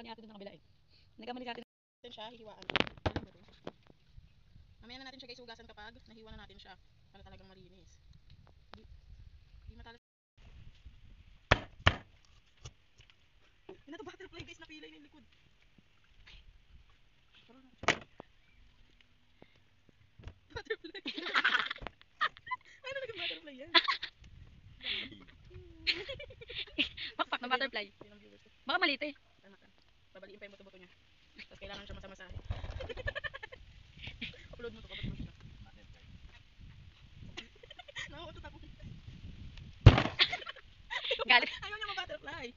hiwa ni ate doon sa kabila eh. Nagkamali sa atin. Natin siya, hihiwaan. Mamaya na natin siya guys hugasan kapag nahiwa na natin siya. Para talagang malinis. Di matalas. Yun na to butterfly guys, napilay na yung likod. Butterfly. Ano naging butterfly yan? Pakpak na butterfly. Yun ang viewers ko. Baka maliit eh. Babaliin pa yung buto-buto niya. Tapos kailangan siya masamasahe. Upload mo to, kapag mo siya. Nakakautot ako. Galit. Ayaw niya ma-butterfly.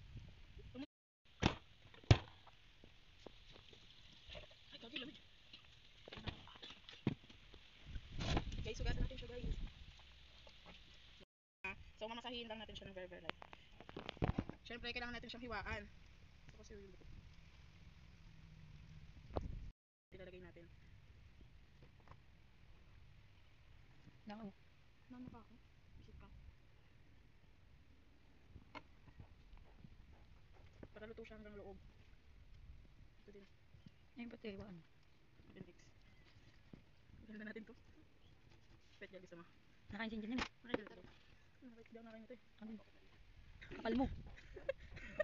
Ay, kagi lamig. Guys, hugasan natin siya guys. So, mamasahihin lang natin siya ng very light. Siyempre, kailangan natin siyang hiwaan. So, kasi yung buto. Ilalagay natin. Nako. Mama pa ako. Isip ka. Para luto siya hanggang loob. Ito din. Ayun pati hiwaan. Appendix. Ganda natin to. Pwede yan gusto mo. Nakain din eh. Nakain ito. Hindi ako nakain ito eh. Ano? Kapal mo.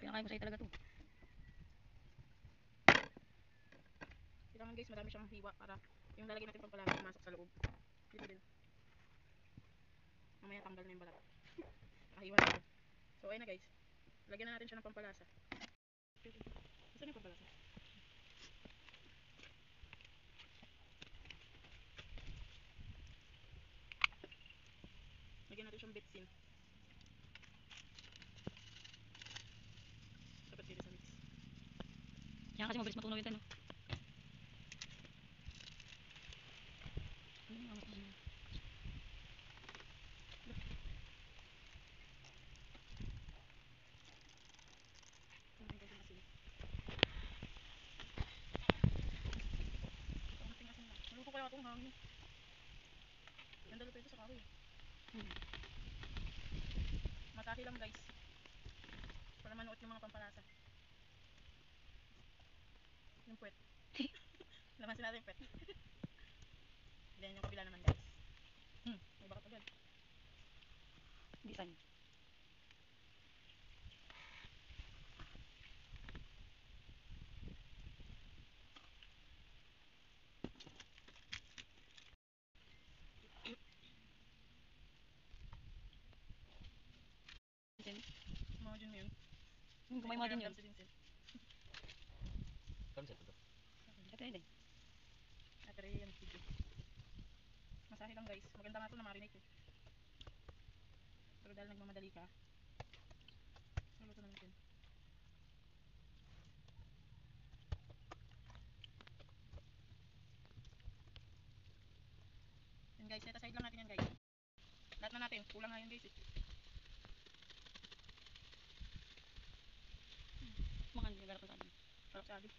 Pinakain ko sa'yo talaga to. Kailangan guys, marami siyang hiwa para yung lalagyan natin pampalasa pumasok sa loob. Dito din. Mamaya tanggal na yung balat. Nakahiwa na ito. So, ayun na guys. Lagyan na natin siya ng pampalasa. Saan yung pampalasa? Lagyan natin siyang bitsin. Dapat dito sa mix. Yan kasi mabilis matunaw yun tayo. Naluto kaya itong hangin. Ganda luto ito sa kahoy. Masahi lang guys. Para manuot yung mga pampalasa. Yung puwet. Lamasin natin yung puwet. Then yung kabila naman guys. May bakat agad. Bisan. Mga dyan yun. Kumay mga din yun. Kamsat ito. Ito yun eh. Ate Rhea yan video. Masahe lang guys. Maganda nga ito na marinate eh. Pero dahil nagmamadali ka, naluto na natin. Yan guys, set aside lang natin yan guys. Lahat na natin. Kulang nga yan guys eh. Makan din nagarap sa atin. Sarap sa atin.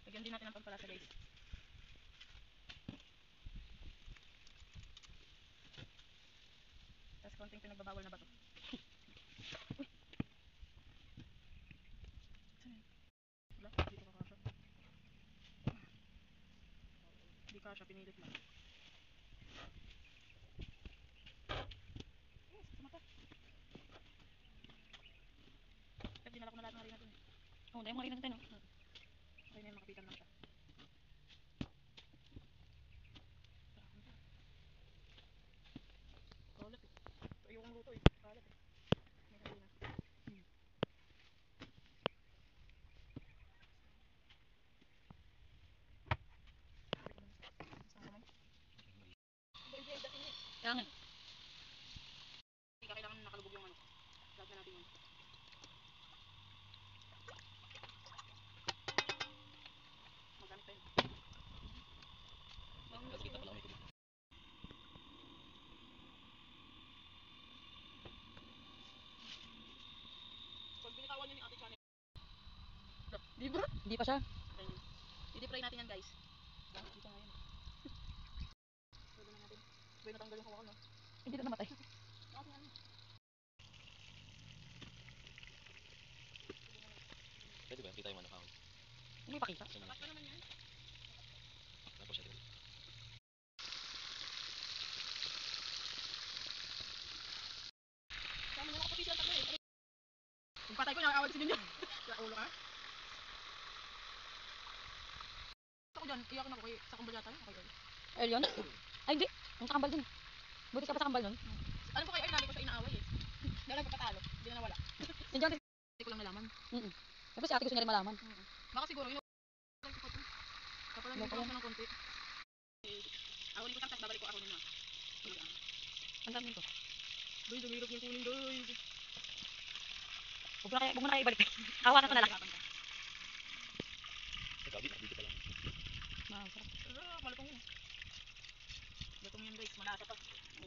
Lagyan din natin ng pampalasa guys. Tapos konting pinagbabawal na bato. Uy! Wala, dito kakasya. Hindi kasya, pinilit lang. Yes, sumata. Kasi dinala ko na lahat ng harina dun eh. Oo, dahil mga rin natin. Okay na yun, makapitan lang siya. Kalat eh. Ito yung luto eh. Kalat eh. May harina. Isang kamay. Hindi ay dating eh. Kaya nga. Hindi ka kailangan nakalubog yung ano. Lahat na natin yun. Magamit pa yun. Tapos kita pala may tubig. Pag binitawan niya ni Ate Channel. Di ba? Hindi pa siya. I-deep-fry natin yan guys. Dito nga yan. Pwede na natin. Pwede natanggal yung hawakan no. Hindi na namatay. Bakit yan? tayo ano kahoy. Hindi pa kita. Kasi Sapat pa naman yan. tapos ito. Kaya mo nakapati sila tatlo eh. Yung patay ko, nakakawag si Junjun. Sa ulo ka. Ako dyan, iyak na ko kay sa kumbal yata yun. Okay, Ayun yun? Ay, hindi. Ang kakambal dun. Buti ka pa sa kambal nun. alam ko kayo, ay lagi ko siya inaaway eh. Dahil nagpapatalo, hindi na nawala. Yung John, Hindi ko lang nalaman. tapos si ate gusto niya rin malaman. Baka siguro, yun kapag Ano pa nag-iwan yan? siya ng konti. Awalin ko tapos babalik ko ako nila. Ang dami nito. Doy, dumirog yung kunin, doy. Huwag mo na kayo ibalik. Hawakan ko na lang. Nagkabi, nakabito pa lang. Masarap. Malutong yun. Lutong yun guys, malasa pa.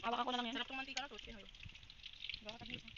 Hawakan ko na lang yan. Sarap tong mantika na to. Pinoy. Gawatan nito.